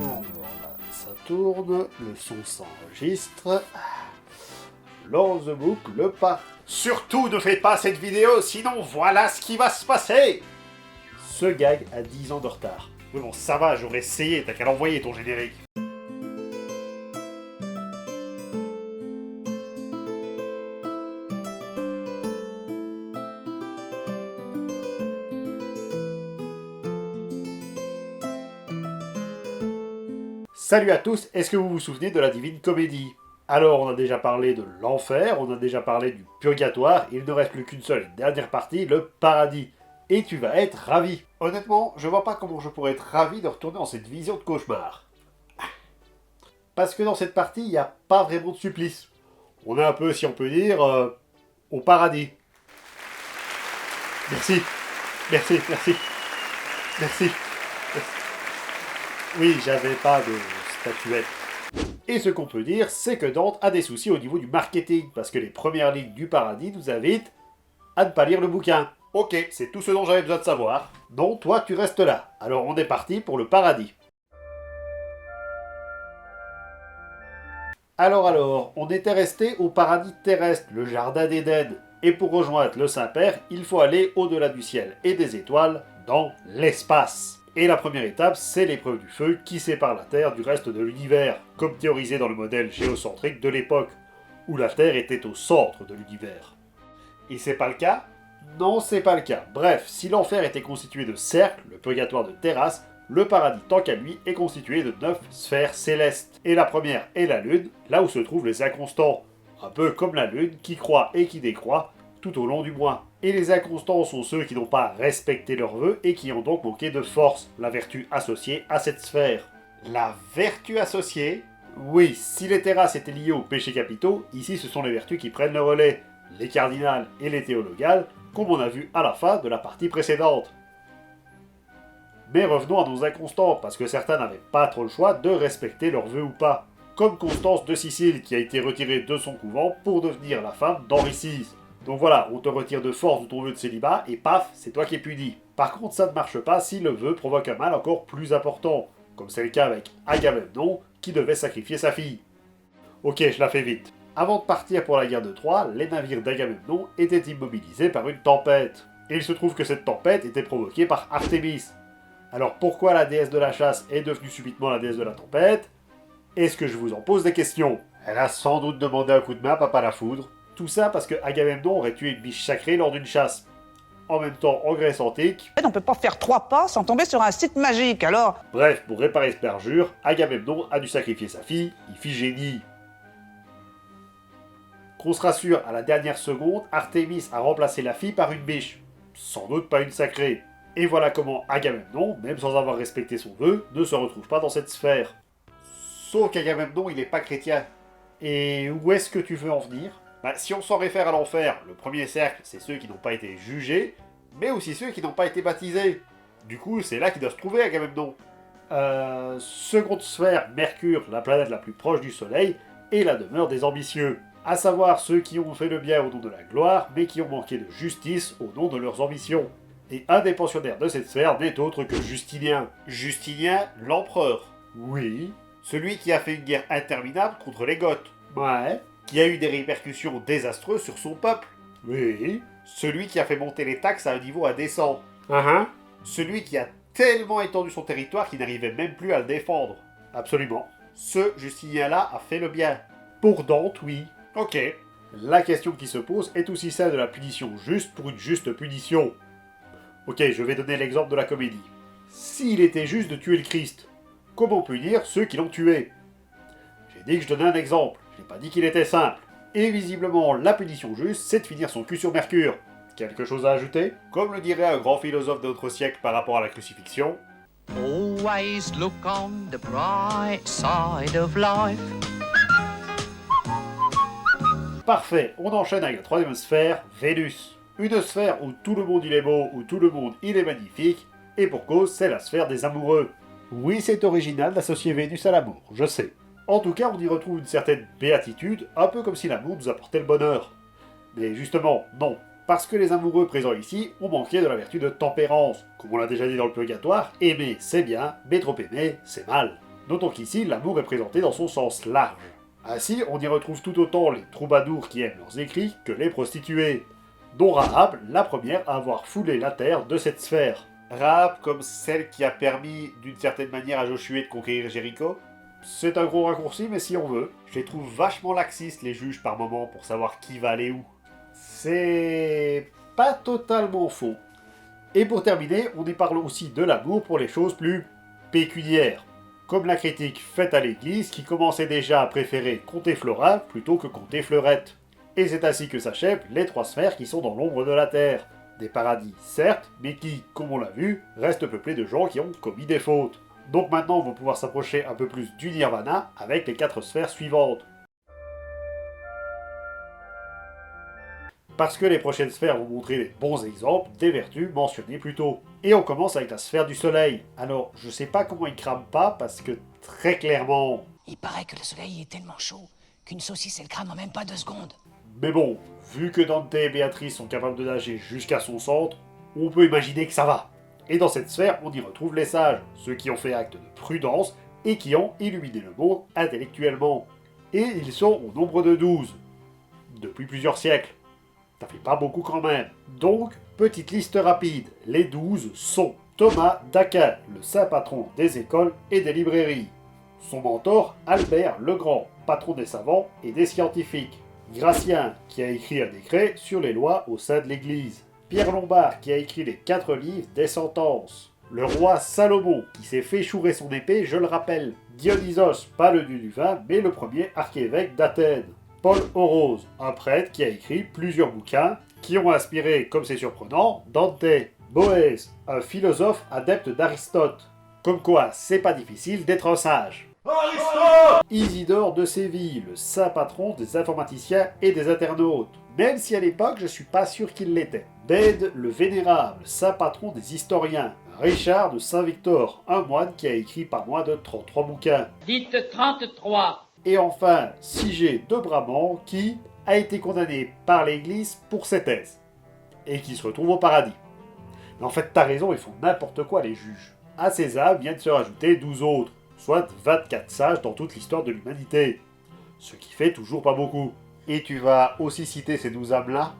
Alors là, ça tourne, le son s'enregistre. Lance the book, le pas. Surtout ne faites pas cette vidéo, sinon voilà ce qui va se passer. Ce gag a 10 ans de retard. Mais bon, ça va, j'aurais essayé, t'as qu'à l'envoyer ton générique. Salut à tous, est-ce que vous vous souvenez de la Divine Comédie? Alors, on a déjà parlé de l'enfer, on a déjà parlé du purgatoire, il ne reste plus qu'une seule et dernière partie, le paradis. Et tu vas être ravi. Honnêtement, je vois pas comment je pourrais être ravi de retourner dans cette vision de cauchemar. Parce que dans cette partie, il n'y a pas vraiment de supplice. On est un peu, si on peut dire, au paradis. Merci. Merci, merci. Merci. Oui, j'avais pas de statuette. Et ce qu'on peut dire, c'est que Dante a des soucis au niveau du marketing, parce que les premières lignes du paradis nous invitent à ne pas lire le bouquin. Ok, c'est tout ce dont j'avais besoin de savoir. Non, toi, tu restes là. Alors on est parti pour le paradis. Alors, on était resté au paradis terrestre, le jardin d'Éden. Et pour rejoindre le Saint-Père, il faut aller au-delà du ciel et des étoiles, dans l'espace. Et la première étape, c'est l'épreuve du feu qui sépare la Terre du reste de l'univers, comme théorisé dans le modèle géocentrique de l'époque, où la Terre était au centre de l'univers. Et c'est pas le cas? Non, c'est pas le cas. Bref, si l'enfer était constitué de cercles, le purgatoire de terrasses, le paradis tant qu'à lui est constitué de 9 sphères célestes. Et la première est la Lune, là où se trouvent les inconstants. Un peu comme la Lune qui croît et qui décroît tout au long du mois. Et les inconstants sont ceux qui n'ont pas respecté leurs vœux et qui ont donc manqué de force, la vertu associée à cette sphère. La vertu associée? Oui, si les terrasses étaient liées aux péchés capitaux, ici ce sont les vertus qui prennent le relais, les cardinales et les théologales, comme on a vu à la fin de la partie précédente. Mais revenons à nos inconstants, parce que certains n'avaient pas trop le choix de respecter leurs vœux ou pas. Comme Constance de Sicile qui a été retirée de son couvent pour devenir la femme d'Henri VI. Donc voilà, on te retire de force de ton vœu de célibat et paf, c'est toi qui es puni. Par contre, ça ne marche pas si le vœu provoque un mal encore plus important, comme c'est le cas avec Agamemnon qui devait sacrifier sa fille. Ok, je la fais vite. Avant de partir pour la guerre de Troie, les navires d'Agamemnon étaient immobilisés par une tempête. Et il se trouve que cette tempête était provoquée par Artémis. Alors pourquoi la déesse de la chasse est devenue subitement la déesse de la tempête? Est-ce que je vous en pose des questions? Elle a sans doute demandé un coup de main à Papa la Foudre. Tout ça parce que Agamemnon aurait tué une biche sacrée lors d'une chasse. En même temps, en Grèce antique... On peut pas faire 3 pas sans tomber sur un site magique, alors... Bref, pour réparer cette perjure, Agamemnon a dû sacrifier sa fille, Iphigénie. Qu'on se rassure, à la dernière seconde, Artémis a remplacé la fille par une biche. Sans doute pas une sacrée. Et voilà comment Agamemnon, même sans avoir respecté son vœu, ne se retrouve pas dans cette sphère. Sauf qu'Agamemnon, il n'est pas chrétien. Et où est-ce que tu veux en venir? Si on s'en réfère à l'enfer, le premier cercle, c'est ceux qui n'ont pas été jugés, mais aussi ceux qui n'ont pas été baptisés. Du coup, c'est là qu'il doit se trouver Agamemnon. Seconde sphère, Mercure, la planète la plus proche du Soleil, et la demeure des ambitieux. À savoir ceux qui ont fait le bien au nom de la gloire, mais qui ont manqué de justice au nom de leurs ambitions. Et un des pensionnaires de cette sphère n'est autre que Justinien. Justinien, l'empereur. Oui. Celui qui a fait une guerre interminable contre les Goths. Ouais. Qui a eu des répercussions désastreuses sur son peuple. Oui. Celui qui a fait monter les taxes à un niveau indécent. Celui qui a tellement étendu son territoire qu'il n'arrivait même plus à le défendre. Absolument. Ce Justinien-là a fait le bien. Pour Dante, oui. Ok. La question qui se pose est aussi celle de la punition juste pour une juste punition. Ok, je vais donner l'exemple de la comédie. S'il était juste de tuer le Christ, comment punir ceux qui l'ont tué? J'ai dit que je donnais un exemple, je n'ai pas dit qu'il était simple. Et visiblement, la punition juste, c'est de finir son cul sur Mercure. Quelque chose à ajouter? Comme le dirait un grand philosophe de notre siècle par rapport à la crucifixion. Always look on the bright side of life. Parfait, on enchaîne avec la troisième sphère, Vénus. Une sphère où tout le monde il est beau, où tout le monde il est magnifique, et pour cause, c'est la sphère des amoureux. Oui, c'est original d'associer Vénus à l'amour, je sais. En tout cas, on y retrouve une certaine béatitude, un peu comme si l'amour nous apportait le bonheur. Mais justement, non. Parce que les amoureux présents ici ont manqué de la vertu de tempérance. Comme on l'a déjà dit dans le purgatoire, aimer c'est bien, mais trop aimer c'est mal. Notons qu'ici, l'amour est présenté dans son sens large. Ainsi, on y retrouve tout autant les troubadours qui aiment leurs écrits que les prostituées, dont Rahab, la première à avoir foulé la terre de cette sphère. Rahab comme celle qui a permis d'une certaine manière à Josué de conquérir Jéricho. C'est un gros raccourci, mais si on veut. Je les trouve vachement laxistes, les juges, par moment, pour savoir qui va aller où. C'est pas totalement faux. Et pour terminer, on y parle aussi de l'amour pour les choses plus pécuniaires. Comme la critique faite à l'église qui commençait déjà à préférer compter Florin plutôt que compter Fleurette. Et c'est ainsi que s'achèvent les 3 sphères qui sont dans l'ombre de la terre. Des paradis, certes, mais qui, comme on l'a vu, restent peuplés de gens qui ont commis des fautes. Donc maintenant, on va pouvoir s'approcher un peu plus du Nirvana avec les 4 sphères suivantes. Parce que les prochaines sphères vont montrer les bons exemples des vertus mentionnées plus tôt. Et on commence avec la sphère du soleil. Alors, je sais pas comment il crame pas, parce que très clairement... Il paraît que le soleil est tellement chaud qu'une saucisse elle crame en même pas 2 secondes. Mais bon, vu que Dante et Béatrice sont capables de nager jusqu'à son centre, on peut imaginer que ça va. Et dans cette sphère, on y retrouve les sages, ceux qui ont fait acte de prudence et qui ont illuminé le monde intellectuellement. Et ils sont au nombre de 12, depuis plusieurs siècles. Ça fait pas beaucoup quand même. Donc, petite liste rapide. Les 12 sont Thomas d'Aquin, le saint patron des écoles et des librairies. Son mentor, Albert le Grand, patron des savants et des scientifiques. Gratien, qui a écrit un décret sur les lois au sein de l'Église. Pierre Lombard, qui a écrit les 4 livres des sentences. Le roi Salomon, qui s'est fait chourer son épée, je le rappelle. Dionysos, pas le dieu du vin, mais le premier archévêque d'Athènes. Paul Orose, un prêtre qui a écrit plusieurs bouquins qui ont inspiré, comme c'est surprenant, Dante. Boèce, un philosophe adepte d'Aristote. Comme quoi, c'est pas difficile d'être un sage. Aristote! Isidore de Séville, le saint patron des informaticiens et des internautes. Même si à l'époque, je suis pas sûr qu'il l'était. Bède le Vénérable, saint patron des historiens. Richard de Saint-Victor, un moine qui a écrit pas moins de 33 bouquins. Dites 33. Et enfin, Sigé de Brabant, qui a été condamné par l'Église pour ses thèses, et qui se retrouve au paradis. Mais en fait, t'as raison, ils font n'importe quoi les juges. À ces âmes viennent se rajouter 12 autres, soit 24 sages dans toute l'histoire de l'humanité. Ce qui fait toujours pas beaucoup. Et tu vas aussi citer ces 12 âmes-là ?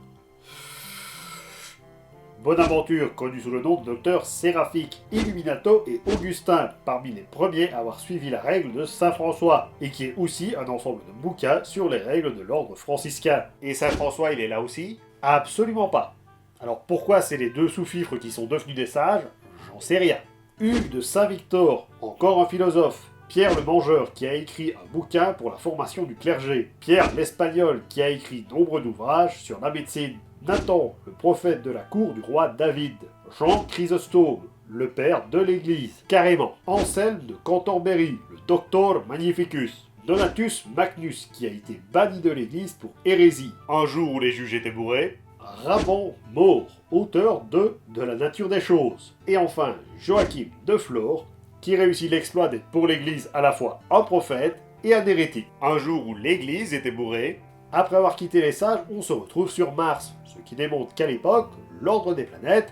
Bonaventure, connu sous le nom de docteur Séraphique, Illuminato et Augustin, parmi les premiers à avoir suivi la règle de Saint François, et qui est aussi un ensemble de bouquins sur les règles de l'ordre franciscain. Et Saint François, il est là aussi ? Absolument pas. Alors pourquoi c'est les 2 sous-fifres qui sont devenus des sages ? J'en sais rien. Hugues de Saint-Victor, encore un philosophe. Pierre le Mangeur, qui a écrit un bouquin pour la formation du clergé. Pierre l'Espagnol, qui a écrit nombre d'ouvrages sur la médecine. Nathan, le prophète de la cour du roi David. Jean Chrysostome, le père de l'Église, carrément. Anselme de Cantorbéry, le Doctor Magnificus. Donatus Magnus, qui a été banni de l'Église pour hérésie. Un jour où les juges étaient bourrés. Raban Maure, auteur de la nature des choses. Et enfin, Joachim de Flore, qui réussit l'exploit d'être pour l'Église à la fois un prophète et un hérétique. Un jour où l'Église était bourrée, après avoir quitté les sages, on se retrouve sur Mars, ce qui démontre qu'à l'époque, l'ordre des planètes,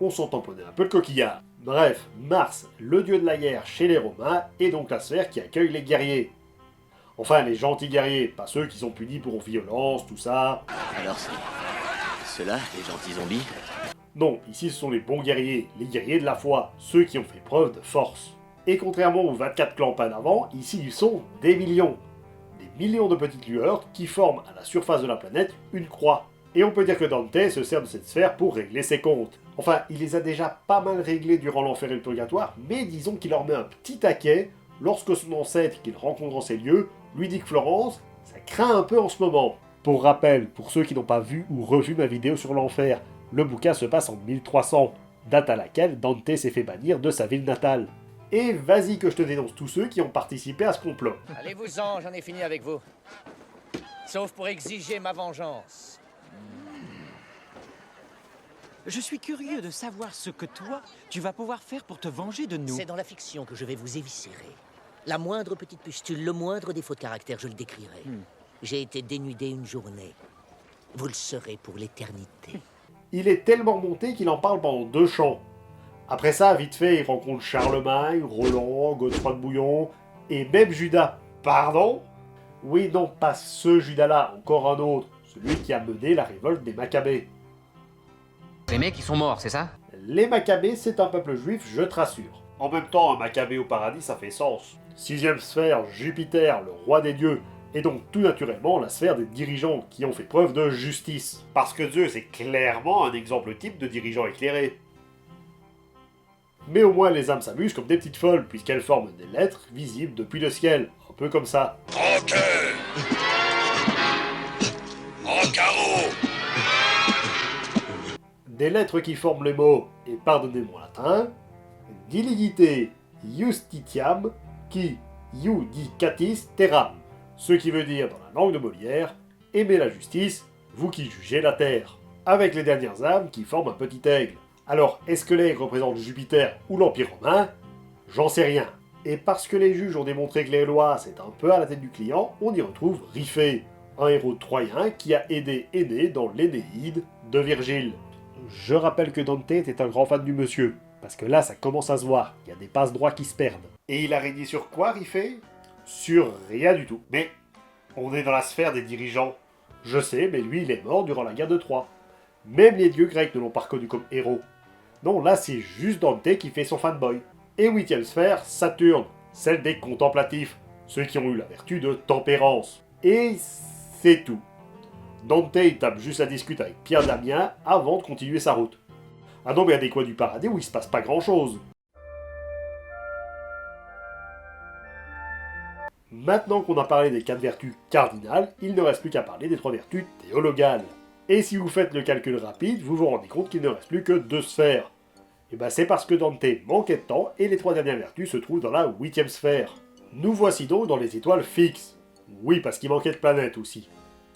on s'en tamponnait un peu le coquillard. Bref, Mars, le dieu de la guerre chez les Romains, est donc la sphère qui accueille les guerriers. Enfin, les gentils guerriers, pas ceux qui sont punis pour violence, tout ça. Alors c'est ceux-là, les gentils zombies? Non, ici ce sont les bons guerriers, les guerriers de la foi, ceux qui ont fait preuve de force. Et contrairement aux 24 clans pas d'avant, ici ils sont des millions. Des millions de petites lueurs qui forment à la surface de la planète une croix. Et on peut dire que Dante se sert de cette sphère pour régler ses comptes. Enfin, il les a déjà pas mal réglés durant l'enfer et le purgatoire, mais disons qu'il leur met un petit taquet lorsque son ancêtre qu'il rencontre dans ces lieux lui dit que Florence, ça craint un peu en ce moment. Pour rappel, pour ceux qui n'ont pas vu ou revu ma vidéo sur l'enfer, le bouquin se passe en 1300, date à laquelle Dante s'est fait bannir de sa ville natale. Et vas-y que je te dénonce tous ceux qui ont participé à ce complot. Allez-vous-en, j'en ai fini avec vous. Sauf pour exiger ma vengeance. Je suis curieux de savoir ce que toi, tu vas pouvoir faire pour te venger de nous. C'est dans la fiction que je vais vous éviscérer. La moindre petite pustule, le moindre défaut de caractère, je le décrirai. J'ai été dénudé une journée. Vous le serez pour l'éternité. Il est tellement monté qu'il en parle pendant 2 chants. Après ça, vite fait, il rencontre Charlemagne, Roland, Godefroy de Bouillon, et même Judas. Pardon? Oui, non, pas ce Judas-là, encore un autre, celui qui a mené la révolte des Maccabées. Les mecs, ils sont morts, c'est ça? Les Maccabées, c'est un peuple juif, je te rassure. En même temps, un Maccabée au paradis, ça fait sens. Sixième sphère, Jupiter, le roi des dieux, et donc tout naturellement la sphère des dirigeants qui ont fait preuve de justice. Parce que Zeus est clairement un exemple type de dirigeant éclairé. Mais au moins les âmes s'amusent comme des petites folles, puisqu'elles forment des lettres visibles depuis le ciel, un peu comme ça. En queue. En carreau. Des lettres qui forment les mots, et pardonnez mon latin, diligite justitiam qui judicatis terram, ce qui veut dire dans la langue de Molière, aimez la justice, vous qui jugez la terre, avec les dernières âmes qui forment un petit aigle. Alors, est-ce que l'aigle représente Jupiter ou l'Empire romain? J'en sais rien. Et parce que les juges ont démontré que les lois, c'est un peu à la tête du client, on y retrouve Riphée, un héros troyen qui a aidé Énée dans l'Énéide de Virgile. Je rappelle que Dante était un grand fan du monsieur, parce que là ça commence à se voir, il y a des passe-droits qui se perdent. Et il a régné sur quoi, Riphée? Sur rien du tout. Mais on est dans la sphère des dirigeants. Je sais, mais lui il est mort durant la guerre de Troie. Même les dieux grecs ne l'ont pas reconnu comme héros. Non, là c'est juste Dante qui fait son fanboy. Et huitième sphère, Saturne, celle des contemplatifs, ceux qui ont eu la vertu de tempérance. Et c'est tout. Dante il tape juste la discute avec Pierre Damien avant de continuer sa route. Ah non, mais il y a des coins du paradis où il se passe pas grand chose. Maintenant qu'on a parlé des 4 vertus cardinales, il ne reste plus qu'à parler des 3 vertus théologales. Et si vous faites le calcul rapide, vous vous rendez compte qu'il ne reste plus que 2 sphères. Et ben c'est parce que Dante manquait de temps et les 3 dernières vertus se trouvent dans la 8ème sphère. Nous voici donc dans les étoiles fixes. Oui, parce qu'il manquait de planètes aussi.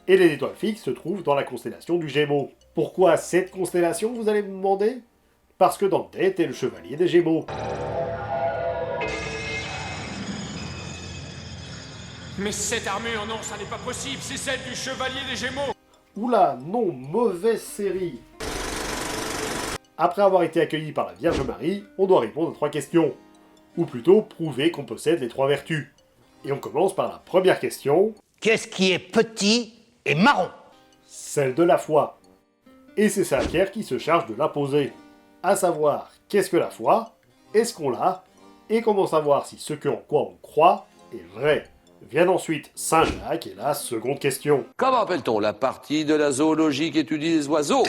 Et les étoiles fixes se trouvent dans la constellation du Gémeaux. Pourquoi cette constellation, vous allez me demander? Parce que Dante était le chevalier des Gémeaux. Mais cette armure, non, ça n'est pas possible, c'est celle du chevalier des Gémeaux. Oula, non, mauvaise série. Après avoir été accueilli par la Vierge Marie, on doit répondre à 3 questions. Ou plutôt, prouver qu'on possède les 3 vertus. Et on commence par la première question. Qu'est-ce qui est petit et marron? Celle de la foi. Et c'est Saint-Pierre qui se charge de la poser. À savoir, qu'est-ce que la foi? Est-ce qu'on l'a? Et comment savoir si ce en quoi on croit est vrai? Vient ensuite Saint-Jacques et la seconde question. Comment appelle-t-on la partie de la zoologie qui étudie les oiseaux?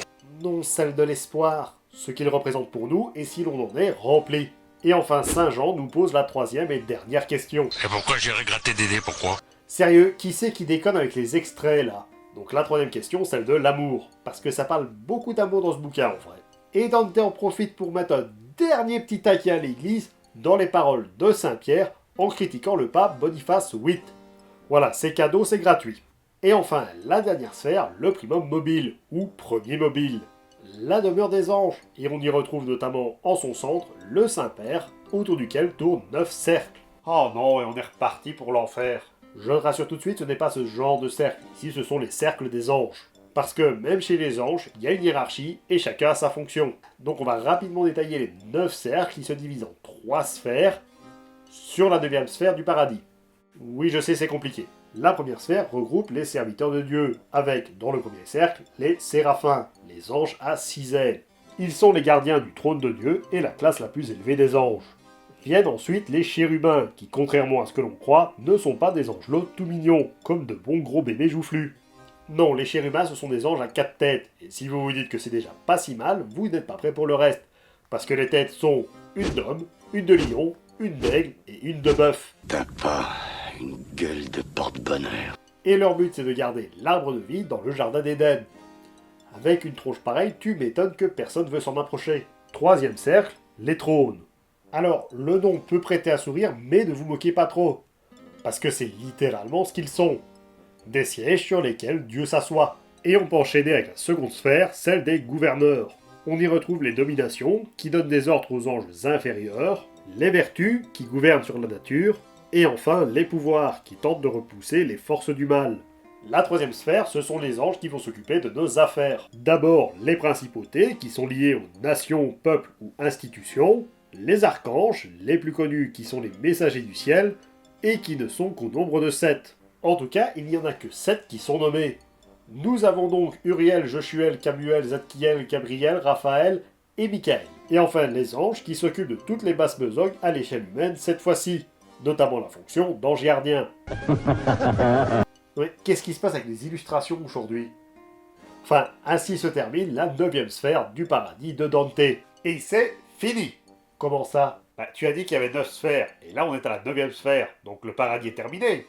Non, celle de l'espoir. Ce qu'il représente pour nous et si l'on en est rempli. Et enfin, Saint-Jean nous pose la 3e et dernière question. Et pourquoi j'irai gratter Dédé, pourquoi? Sérieux, qui c'est qui déconne avec les extraits là? Donc la 3e question, celle de l'amour. Parce que ça parle beaucoup d'amour dans ce bouquin en vrai. Et Dante en profite pour mettre un dernier petit taquet à l'église dans les paroles de Saint-Pierre en critiquant le pape Boniface VIII. Voilà, c'est cadeau, c'est gratuit. Et enfin, la dernière sphère, le primum mobile, ou premier mobile. La demeure des anges, et on y retrouve notamment en son centre le Saint-Père, autour duquel tournent 9 cercles. Oh non, et on est reparti pour l'enfer. Je rassure tout de suite, ce n'est pas ce genre de cercle, ici ce sont les cercles des anges. Parce que même chez les anges, il y a une hiérarchie, et chacun a sa fonction. Donc on va rapidement détailler les 9 cercles qui se divisent en 3 sphères, sur la 9e sphère du paradis. Oui, je sais, c'est compliqué. La première sphère regroupe les serviteurs de Dieu, avec, dans le premier cercle, les séraphins, les anges à 6 ailes. Ils sont les gardiens du trône de Dieu et la classe la plus élevée des anges. Viennent ensuite les chérubins, qui, contrairement à ce que l'on croit, ne sont pas des angelots tout mignons, comme de bons gros bébés joufflus. Non, les chérubins, ce sont des anges à 4 têtes, et si vous vous dites que c'est déjà pas si mal, vous n'êtes pas prêt pour le reste, parce que les têtes sont une d'homme, une de lion, une d'aigle et une de bœuf. T'as pas une gueule de porte-bonheur. Et leur but c'est de garder l'arbre de vie dans le jardin d'Éden. Avec une tronche pareille, tu m'étonnes que personne veut s'en approcher. 3e cercle, les trônes. Alors, le nom peut prêter à sourire, mais ne vous moquez pas trop. Parce que c'est littéralement ce qu'ils sont. Des sièges sur lesquels Dieu s'assoit. Et on peut enchaîner avec la seconde sphère, celle des gouverneurs. On y retrouve les dominations, qui donnent des ordres aux anges inférieurs, les vertus, qui gouvernent sur la nature, et enfin les pouvoirs, qui tentent de repousser les forces du mal. La troisième sphère, ce sont les anges qui vont s'occuper de nos affaires. D'abord, les principautés, qui sont liées aux nations, peuples ou institutions. Les archanges, les plus connus, qui sont les messagers du ciel, et qui ne sont qu'au nombre de 7. En tout cas, il n'y en a que 7 qui sont nommés. Nous avons donc Uriel, Joshuel, Camuel, Zadkiel, Gabriel, Raphaël et Michael. Et enfin les anges qui s'occupent de toutes les basses besogne à l'échelle humaine cette fois-ci, notamment la fonction d'ange gardien. Ouais, qu'est-ce qui se passe avec les illustrations aujourd'hui? Enfin, ainsi se termine la 9e sphère du paradis de Dante. Et c'est fini! Comment ça? Bah, tu as dit qu'il y avait 9 sphères, et là on est à la 9e sphère, donc le paradis est terminé.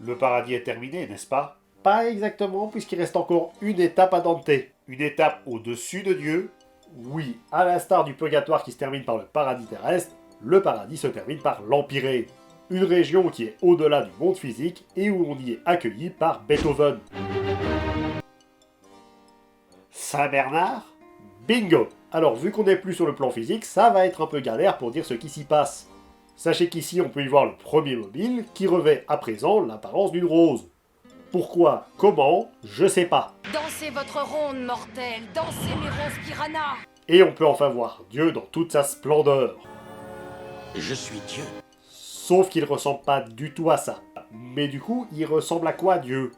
Le paradis est terminé, n'est-ce pas? Pas exactement, puisqu'il reste encore une étape à Dante. Une étape au-dessus de Dieu. Oui, à l'instar du purgatoire qui se termine par le paradis terrestre, le paradis se termine par l'Empyrée. Une région qui est au-delà du monde physique et où on y est accueilli par Beethoven. Saint-Bernard? Bingo! Alors, vu qu'on n'est plus sur le plan physique, ça va être un peu galère pour dire ce qui s'y passe. Sachez qu'ici, on peut y voir le premier mobile qui revêt à présent l'apparence d'une rose. Pourquoi? Comment? Je sais pas. Dansez votre ronde, mortelle, dansez mes roses piranhas. Et on peut enfin voir Dieu dans toute sa splendeur. Je suis Dieu. Sauf qu'il ressemble pas du tout à ça. Mais du coup, il ressemble à quoi Dieu?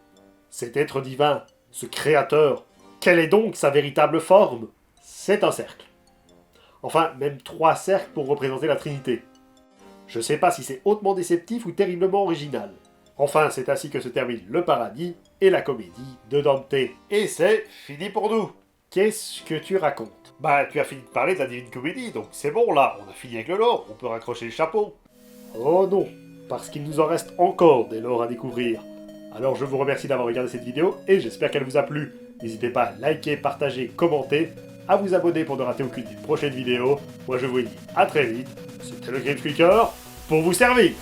Cet être divin, ce créateur, quelle est donc sa véritable forme? C'est un cercle. Enfin, même 3 cercles pour représenter la Trinité. Je sais pas si c'est hautement déceptif ou terriblement original. Enfin, c'est ainsi que se termine le paradis et la comédie de Dante. Et c'est fini pour nous. Qu'est-ce que tu racontes? Bah, tu as fini de parler de la Divine Comédie, donc c'est bon là, on a fini avec le lore, on peut raccrocher le chapeau. Oh non, parce qu'il nous en reste encore des lores à découvrir. Alors je vous remercie d'avoir regardé cette vidéo et j'espère qu'elle vous a plu. N'hésitez pas à liker, partager, commenter, à vous abonner pour ne rater aucune des prochaines vidéos. Moi je vous dis à très vite, c'était le Grim Squeaker pour vous servir.